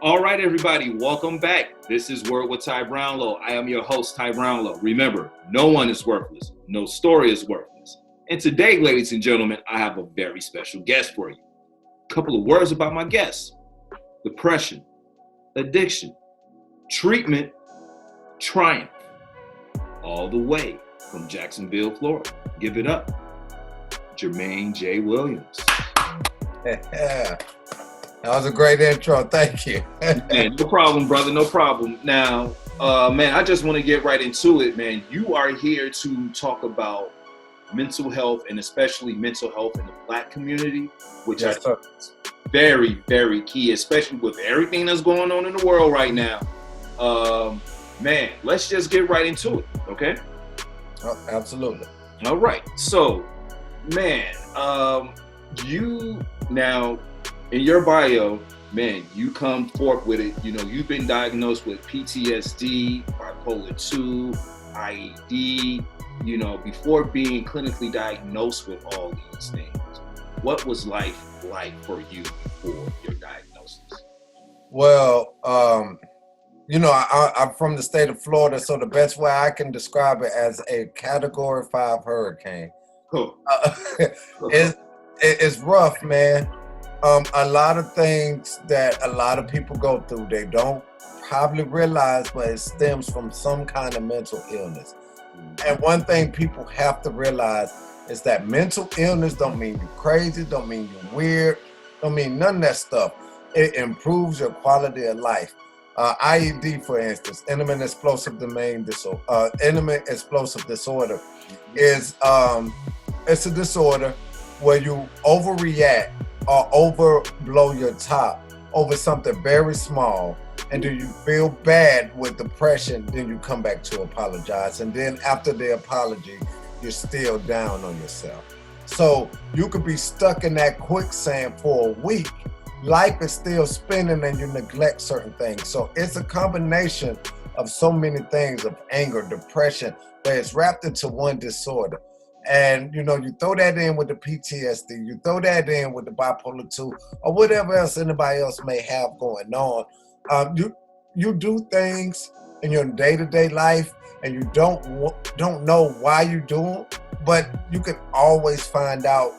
All right, everybody, welcome back. This is Word with Ty Brownlow. I am your host, Ty Brownlow. Remember, no one is worthless. No story is worthless. And today, ladies and gentlemen, I have a very special guest for you. A couple of words about my guest. Depression, addiction, treatment, triumph. All the way from Jacksonville, Florida. Give it up. Jermaine J. Williams. Yeah. That was a great intro. Thank you. Man, no problem, brother. No problem. Now, man, I just want to get right into it, man. You are here to talk about mental health and especially mental health in the Black community, which Yes, I think is very, very key, especially with everything that's going on in the world right now. Man, let's just get right into it, okay? Oh, absolutely. All right. So, man, you now, in your bio, man, you come forth with it. You know, you've been diagnosed with PTSD, bipolar 2, IED, you know, before being clinically diagnosed with all these things. What was life like for you before your diagnosis? Well, you know, I'm from the state of Florida, so the best way I can describe it as a Category 5 hurricane. Oh. It's rough, man. A lot of things that a lot of people go through, they don't probably realize, but it stems from some kind of mental illness. And one thing people have to realize is that mental illness don't mean you're crazy, don't mean you're weird, don't mean none of that stuff. It improves your quality of life. IED, for instance, intimate explosive disorder, is it's a disorder where you overreact or overblow your top over something very small, and then you feel bad with depression, then you come back to apologize, and then after the apology, you're still down on yourself. So you could be stuck in that quicksand for a week. Life is still spinning and you neglect certain things. So it's a combination of so many things, of anger, depression, but it's wrapped into one disorder. And, you know, you throw that in with the PTSD, you throw that in with the bipolar 2, or whatever else anybody else may have going on. You do things in your day-to-day life and you don't know why you do them, but you can always find out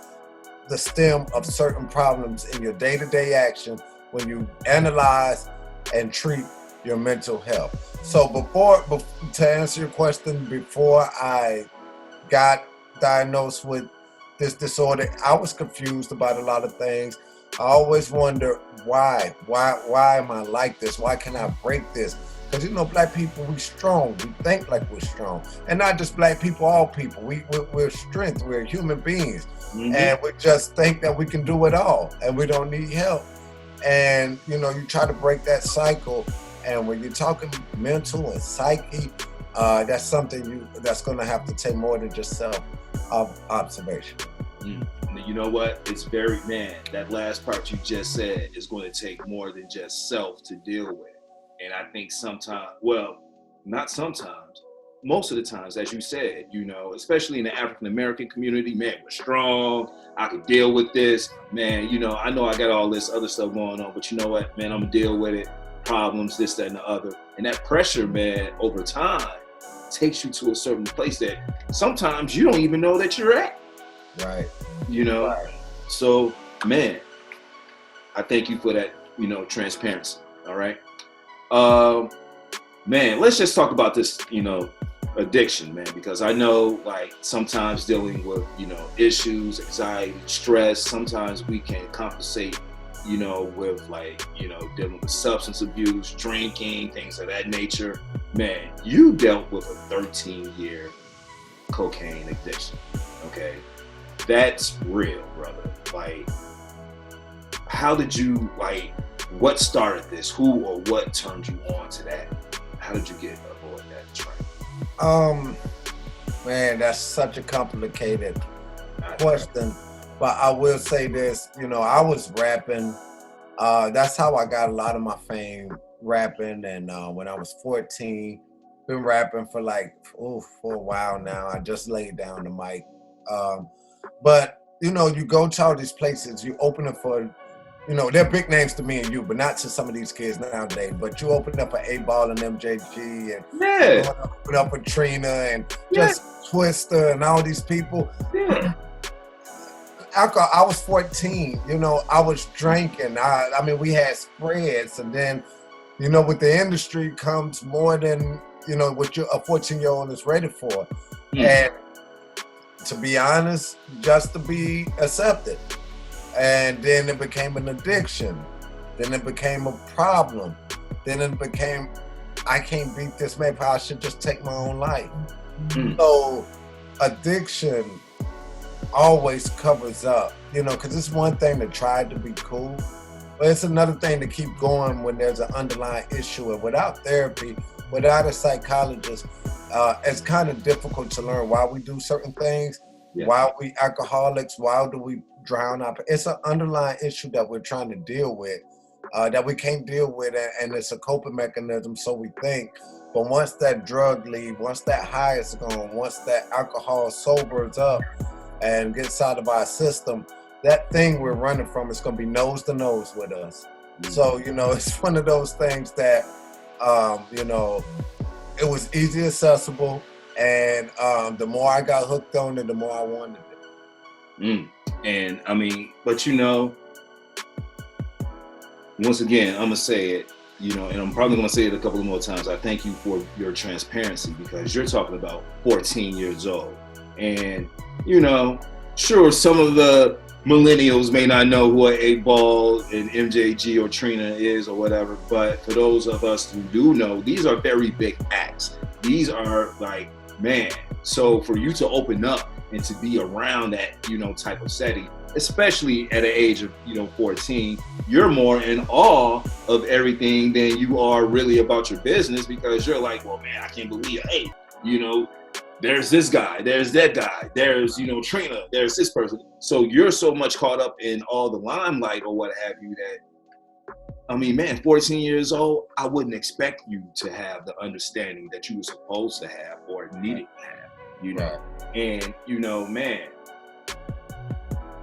the stem of certain problems in your day-to-day action when you analyze and treat your mental health. So to answer your question, before I got diagnosed with this disorder, I was confused about a lot of things. I always wonder why am I like this? Why can't I break this? Because, you know, Black people, we strong. We think like we're strong. And not just Black people, all people. We're strength. We're human beings. Mm-hmm. And we just think that we can do it all and we don't need help. And, you know, you try to break that cycle. And when you're talking mental and psyche, that's something that's going to have to take more than just self-observation. You know what? It's that last part you just said is going to take more than just self to deal with. And I think most of the times, as you said, you know, especially in the African American community, man, we're strong. I can deal with this, man. You know I got all this other stuff going on, but you know what, man, I'm gonna deal with it. Problems, this, that, and the other. And that pressure, man, over time takes you to a certain place that sometimes you don't even know that you're at. Right. You know? Right. So, man, I thank you for that, you know, transparency. All right. Man, let's just talk about this, you know, addiction, man, because I know, like, sometimes dealing with, you know, issues, anxiety, stress, sometimes we can compensate, you know, with, like, you know, dealing with substance abuse, drinking, things of that nature. Man, you dealt with a 13-year cocaine addiction, okay? That's real, brother. Like, how did you, like, what started this? Who or what turned you on to that? How did you get aboard that train? Man, that's such a complicated question. But I will say this, you know, I was rapping. That's how I got a lot of my fame, rapping. And when I was 14, been rapping for for a while now. I just laid down the mic. But, you know, you go to all these places, you open it for you know, they're big names to me and you, but not to some of these kids nowadays. But you open up an 8-Ball and MJG, and Yeah. you open up a Trina and Yeah. just Twister and all these people. Yeah. Alcohol, I was 14, you know, I was drinking. I mean, we had spreads, and then, you know, with the industry comes more than, you know, what a 14-year-old is ready for. And to be honest, just to be accepted. And then it became an addiction. Then it became a problem. Then it became, I can't beat this, maybe I should just take my own life. So addiction always covers up, you know, because it's one thing to try to be cool, but it's another thing to keep going when there's an underlying issue. And without therapy, without a psychologist, it's kind of difficult to learn why we do certain things, why we alcoholics, why do we drown out. It's an underlying issue that we're trying to deal with, that we can't deal with, and it's a coping mechanism, so we think. But once that drug leaves, once that high is gone, once that alcohol sobers up and gets out of our system, that thing we're running from is going to be nose to nose with us. So, you know, it's one of those things that, you know, it was easy accessible, and the more I got hooked on it, the more I wanted it. And I mean, but you know, once again, I'm gonna say it, you know, and I'm probably gonna say it a couple of more times. I thank you for your transparency, because you're talking about 14 years old. And, you know, sure, some of the millennials may not know who an 8-Ball and MJG or Trina is or whatever, but for those of us who do know, these are very big acts. These are like, man, so for you to open up and to be around that, you know, type of setting, especially at an age of, you know, 14, you're more in awe of everything than you are really about your business, because you're like, well, man, I can't believe, hey, you know, there's this guy, there's that guy, there's, you know, Trina, there's this person. So you're so much caught up in all the limelight or what have you that, I mean, man, 14 years old, I wouldn't expect you to have the understanding that you were supposed to have or needed to have, you know. And, you know, man,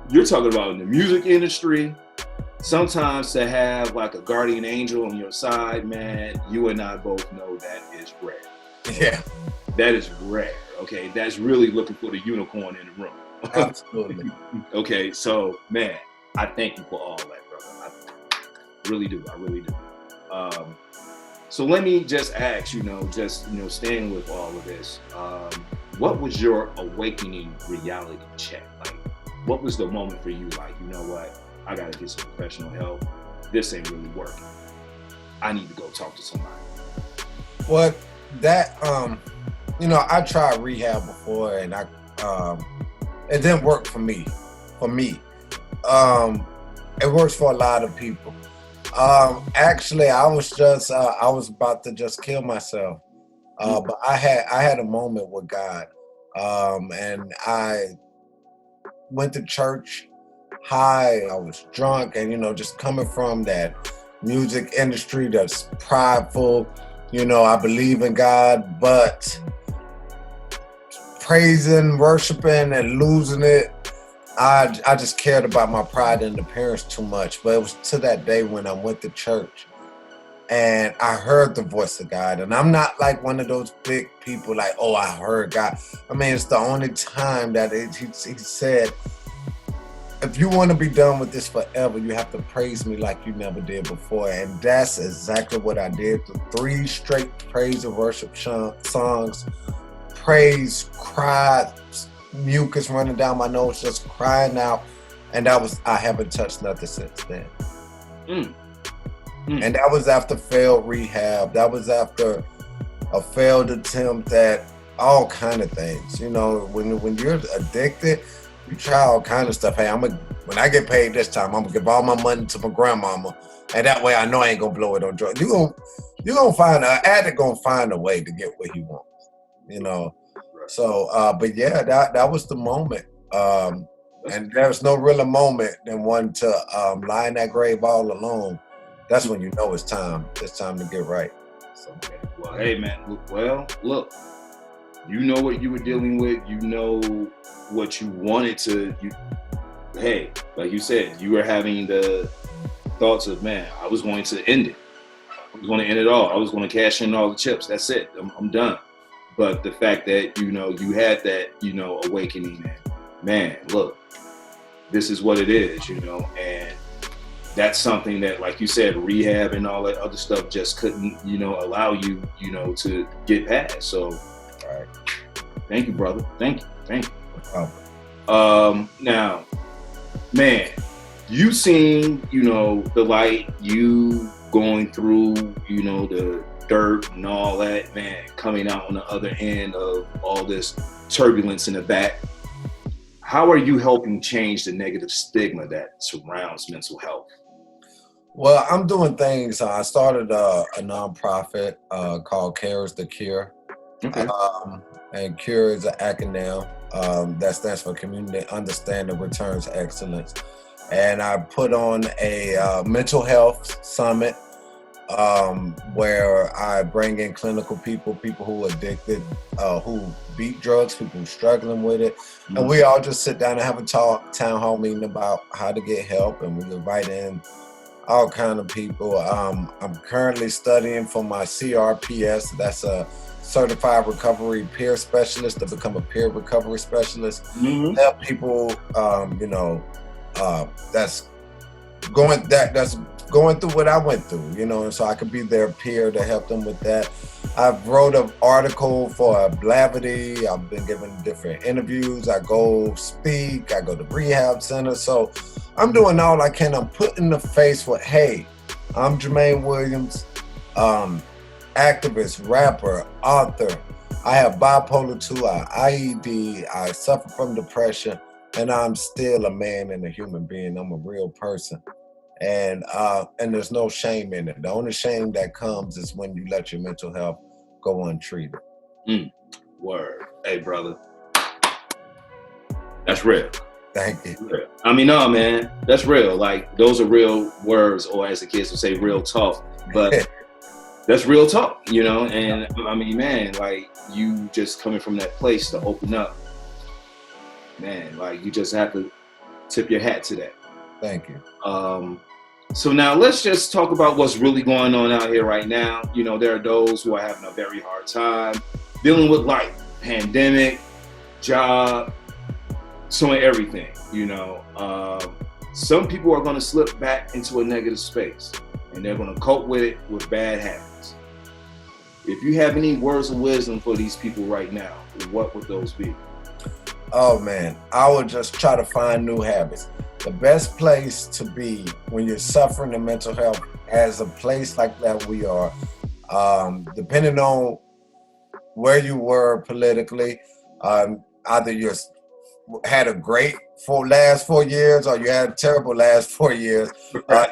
you're talking about in the music industry, sometimes to have like a guardian angel on your side, man, you and I both know that is rare. Yeah. That is rare, okay? That's really looking for the unicorn in the room. Absolutely. Okay, so, man, I thank you for all that, brother. I really do, I really do. So let me just ask, you know, just, you know, staying with all of this, what was your awakening reality check? Like, what was the moment for you, like, you know what, I gotta get some professional help. This ain't really working. I need to go talk to somebody. Well, that, you know, I tried rehab before, and it didn't work for me. It works for a lot of people. Actually, I was about to just kill myself. But I had a moment with God, and I went to church high. I was drunk, and, you know, just coming from that music industry that's prideful, you know, I believe in God, but praising, worshiping, and losing it, I just cared about my pride and appearance too much. But it was to that day when I went to church and I heard the voice of God. And I'm not like one of those big people like, oh, I heard God. I mean, it's the only time that he said, if you want to be done with this forever, you have to praise me like you never did before. And that's exactly what I did. The 3 straight praise and worship songs, praise, cried, mucus running down my nose, just crying out. And I haven't touched nothing since then. And that was after failed rehab. That was after a failed attempt at all kind of things. You know, when you're addicted, you try all kind of stuff. Hey, when I get paid this time, I'm gonna give all my money to my grandmama, and that way I know I ain't gonna blow it on drugs. You gonna find an addict gonna find a way to get what he wants. You know. So, but yeah, that was the moment. And there's no realer moment than one to lie in that grave all alone. That's when you know it's time. It's time to get right. So, okay. Well, hey, man. Look. You know what you were dealing with. You know what you wanted to. Hey, like you said, you were having the thoughts of, man, I was going to end it. I was going to end it all. I was going to cash in all the chips. That's it. I'm done. But the fact that, you know, you had that, you know, awakening and, man, look, this is what it is, you know, and that's something that, like you said, rehab and all that other stuff just couldn't, you know, allow you, you know, to get past. So, all right. Thank you, brother. Thank you. Now, man, you seen, you know, the light, you going through, you know, the dirt and all that, man, coming out on the other end of all this turbulence in the back. How are you helping change the negative stigma that surrounds mental health? Well, I'm doing things. I started a nonprofit called CARE is the Cure. Okay. And CURE is an acronym that stands for Community Understanding Returns Excellence. And I put on a mental health summit where I bring in clinical people who are addicted, who beat drugs, people who are struggling with it. Mm-hmm. And we all just sit down and have a town hall meeting about how to get help. And we invite in all kind of people. I'm currently studying for my CRPS. That's a Certified Recovery Peer Specialist, to become a peer recovery specialist. Mm-hmm. Help people, you know, that's going through what I went through, you know, and so I could be their peer to help them with that. I've wrote an article for Blavity. I've been given different interviews. I go speak. I go to rehab centers. So I'm doing all I can. I'm putting the face for, hey, I'm Jermaine Williams, activist, rapper, author. I have bipolar 2, IED, I suffer from depression, and I'm still a man and a human being. I'm a real person. And there's no shame in it. The only shame that comes is when you let your mental health go untreated. Word. Hey, brother. That's real. Thank you. Real. I mean, no, man, that's real. Like, those are real words, or as the kids would say, real talk. But that's real talk, you know? And I mean, man, like, you just coming from that place to open up, man, like, you just have to tip your hat to that. Thank you. So now let's just talk about what's really going on out here right now. You know, there are those who are having a very hard time dealing with life, pandemic, job, so everything, you know. Some people are going to slip back into a negative space, and they're going to cope with it with bad habits. If you have any words of wisdom for these people right now, what would those be? Oh man, I would just try to find new habits. The best place to be when you're suffering in mental health, as a place like that we are, depending on where you were politically, either you had a great last 4 years or you had a terrible last 4 years.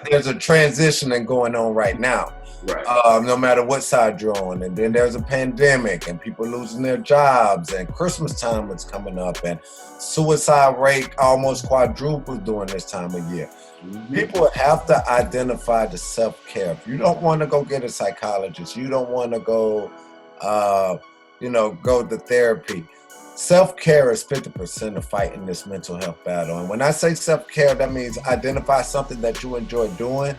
There's a transitioning going on right now. Right. No matter what side you're on. And then there's a pandemic and people losing their jobs, and Christmas time is coming up, and suicide rate almost quadrupled during this time of year. Mm-hmm. People have to identify the self-care. If you don't want to go get a psychologist, you don't want to go, go to therapy. Self-care is 50% of fighting this mental health battle. And when I say self-care, that means identify something that you enjoy doing.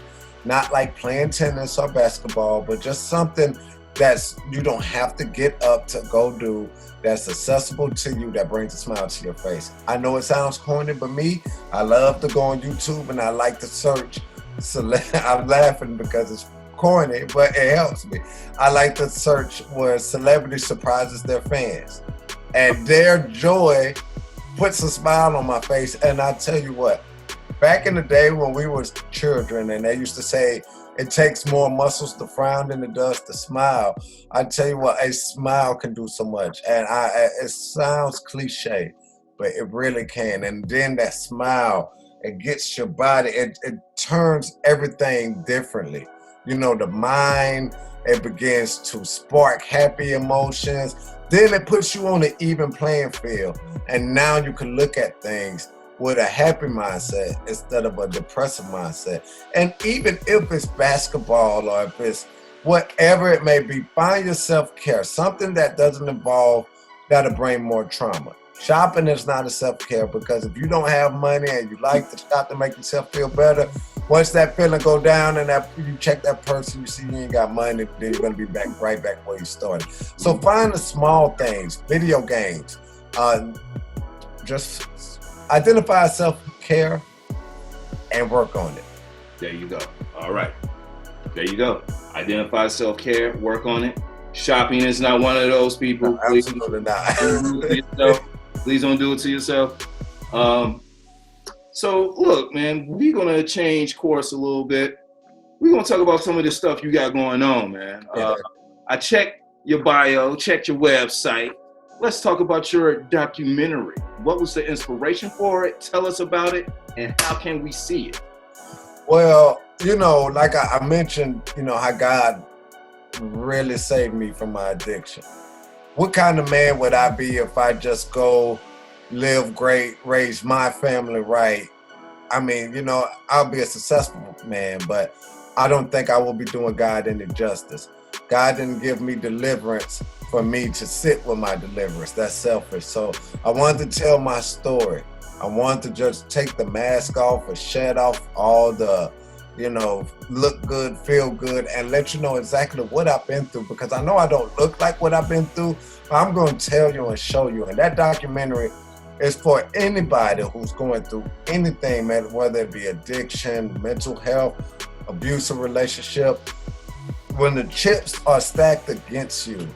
Not like playing tennis or basketball, but just something that's you don't have to get up to go do, that's accessible to you, that brings a smile to your face. I know it sounds corny, but me, I love to go on YouTube and I like to search. I'm laughing because it's corny, but it helps me. I like to search where celebrity surprises their fans, and their joy puts a smile on my face. And I tell you what, back in the day when we were children and they used to say it takes more muscles to frown than it does to smile, I tell you what, a smile can do so much. And it sounds cliche, but it really can. And then that smile, it gets your body, it turns everything differently. You know, the mind, it begins to spark happy emotions. Then it puts you on an even playing field. And now you can look at things with a happy mindset instead of a depressive mindset. And even if it's basketball or if it's whatever it may be, find your self-care, something that doesn't involve, that'll bring more trauma. Shopping is not a self-care, because if you don't have money and you like to shop to make yourself feel better, once that feeling go down and that you check that person, you see you ain't got money, then you're gonna be right back where you started. So find the small things, video games, just identify self-care and work on it. There you go. All right. There you go. Identify self-care, work on it. Shopping is not one of those, people. No, absolutely not. Please don't do it to yourself. So look, man, we're gonna change course a little bit. We're gonna talk about some of the stuff you got going on, man. I checked your bio, checked your website. Let's talk about your documentary. What was the inspiration for it? Tell us about it, and how can we see it? Well, like I mentioned, how God really saved me from my addiction. What kind of man would I be if I just go live great, raise my family right? I mean, I'll be a successful man, but I don't think I will be doing God any justice. God didn't give me deliverance for me to sit with my deliverance. That's selfish. So I wanted to tell my story. I wanted to just take the mask off or shed off all the, look good, feel good, and let you know exactly what I've been through, because I know I don't look like what I've been through, but I'm going to tell you and show you. And that documentary is for anybody who's going through anything, man, whether it be addiction, mental health, abusive relationship. When the chips are stacked against you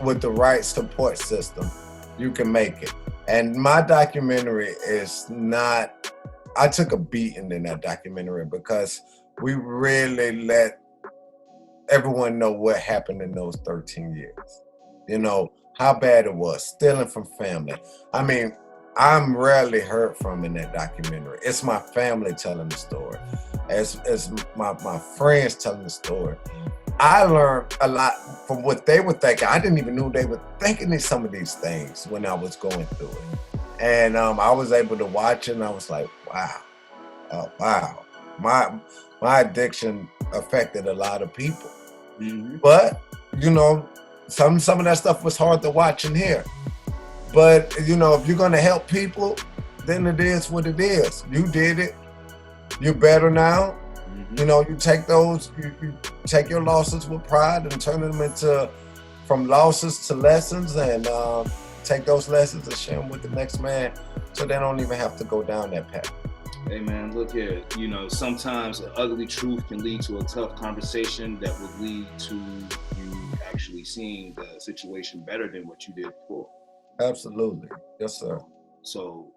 with the right support system, you can make it. And my documentary is not, I took a beating in that documentary because we really let everyone know what happened in those 13 years. How bad it was, stealing from family. I mean, I'm rarely heard from in that documentary. It's my family telling the story. It's my friends telling the story. I learned a lot from what they were thinking. I didn't even know they were thinking of some of these things when I was going through it. And I was able to watch it, and I was like, wow. My addiction affected a lot of people. Mm-hmm. But, some of that stuff was hard to watch and hear. But, if you're going to help people, then it is what it is. You did it. You're better now. Mm-hmm. You take those, you take your losses with pride and turn them into, from losses to lessons, and take those lessons and share them with the next man, so they don't even have to go down that path. Hey man, look here, sometimes an ugly truth can lead to a tough conversation that would lead to you actually seeing the situation better than what you did before. Absolutely. Yes, sir. So,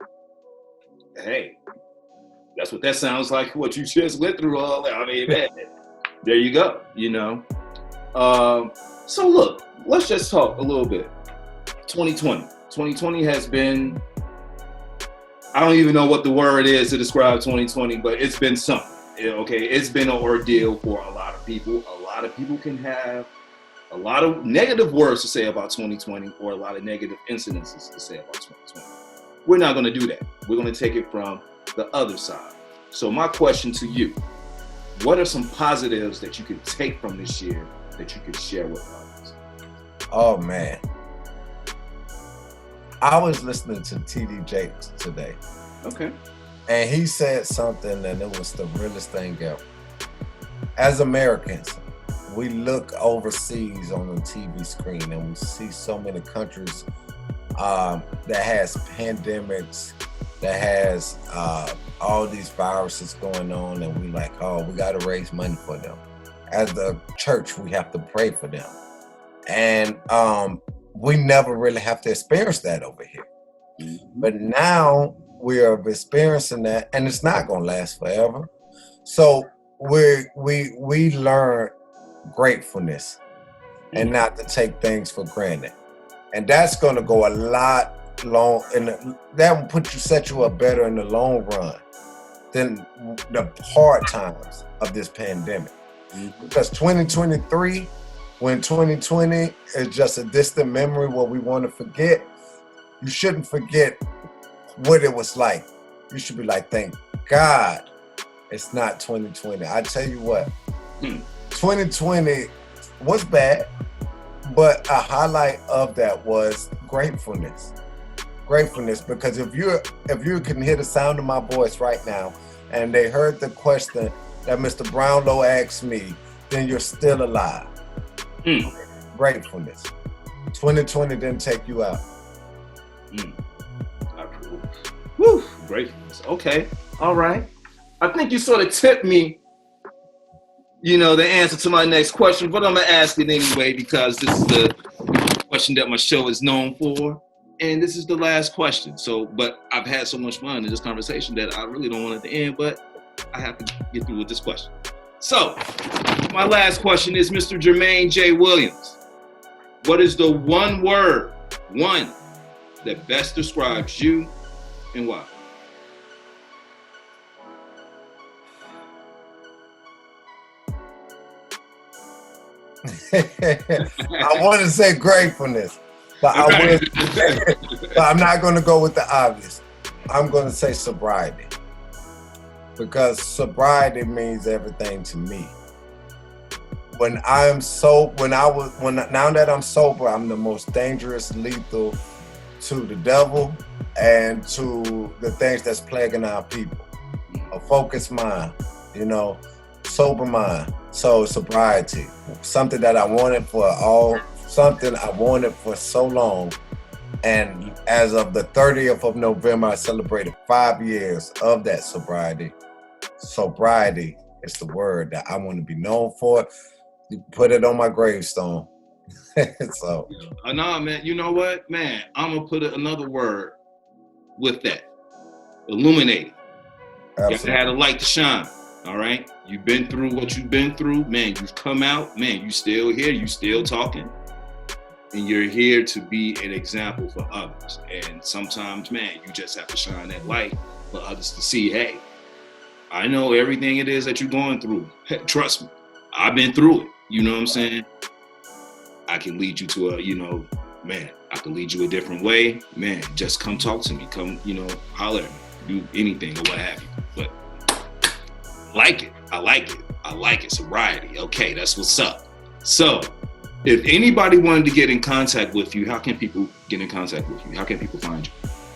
hey, that's what that sounds like, what you just went through all that. I mean, man, there you go, So look, let's just talk a little bit. 2020 has been, I don't even know what the word is to describe 2020, but it's been something. Okay, it's been an ordeal for a lot of people. A lot of people can have a lot of negative words to say about 2020, or a lot of negative incidences to say about 2020. We're not going to do that. We're going to take it from the other side. So my question to you, what are some positives that you can take from this year that you could share with others? Oh man, I was listening to TD Jakes today. Okay. And he said something, and it was the realest thing ever. As Americans, we look overseas on the TV screen, and we see so many countries that has pandemics, that has all these viruses going on, and we like, oh, we got to raise money for them. As the church, we have to pray for them. And we never really have to experience that over here. Mm-hmm. But now we are experiencing that, and it's not going to last forever. So we learn gratefulness and not to take things for granted. And that's going to go a lot long, and that will set you up better in the long run than the hard times of this pandemic. Mm-hmm. Because 2023, when 2020 is just a distant memory what we want to forget, you shouldn't forget what it was like. You should be like, thank God it's not 2020. I tell you what, 2020 was bad, but a highlight of that was gratefulness. Gratefulness, because if you can hear the sound of my voice right now, and they heard the question, that Mr. Brownlow asked me, then you're still alive. Gratefulness. 2020 didn't take you out. I approve. Woo, gratefulness. Okay, all right. I think you sort of tipped me, the answer to my next question, but I'm gonna ask it anyway because this is the question that my show is known for, and this is the last question. So, but I've had so much fun in this conversation that I really don't want it to end, but I have to get through with this question. So, my last question is, Mr. Jermaine J. Williams, what is the one word that best describes you and why? I want to say gratefulness, but but I'm not going to go with the obvious. I'm going to say sobriety, because sobriety means everything to me. Now that I'm sober, I'm the most dangerous, lethal to the devil and to the things that's plaguing our people. A focused mind, sober mind. So sobriety, something I wanted for so long. And as of the 30th of November, I celebrated 5 years of that sobriety. Sobriety is the word that I want to be known for. You put it on my gravestone. So. Nah, man, you know what? Man, I'm going to put another word with that. Illuminating. Absolutely. You gotta have a light to shine, all right? You've been through what you've been through. Man, you've come out. Man, you still here. You still talking. And you're here to be an example for others. And sometimes, man, you just have to shine that light for others to see, hey, I know everything it is that you're going through. Hey, trust me, I've been through it. You know what I'm saying? I can lead you to I can lead you a different way. Man, just come talk to me. Come, holler at me. Do anything or what have you. But I like it. Sobriety. Okay, that's what's up. So, if anybody wanted to get in contact with you, how can people get in contact with you? How can people find you?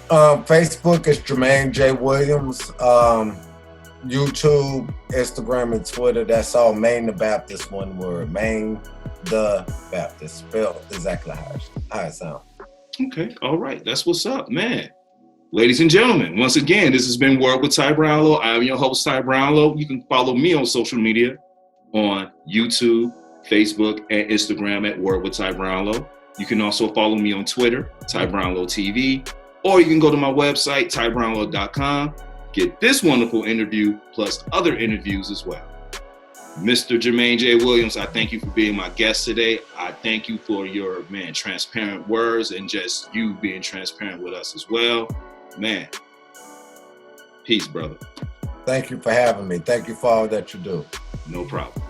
Facebook is Jermaine J. Williams. YouTube, Instagram, and Twitter. That's all Maine the Baptist, one word. Maine the Baptist, spelled exactly how it sounds. Okay, all right. That's what's up, man. Ladies and gentlemen, once again, this has been Word with Ty Brownlow. I am your host, Ty Brownlow. You can follow me on social media on YouTube, Facebook, and Instagram at Word with Ty Brownlow. You can also follow me on Twitter, Ty Brownlow TV, or you can go to my website, tybrownlow.com. Get this wonderful interview plus other interviews as well. Mr. Jermaine J. Williams, I thank you for being my guest today. I thank you for your, transparent words and just you being transparent with us as well. Man, peace, brother. Thank you for having me. Thank you for all that you do. No problem.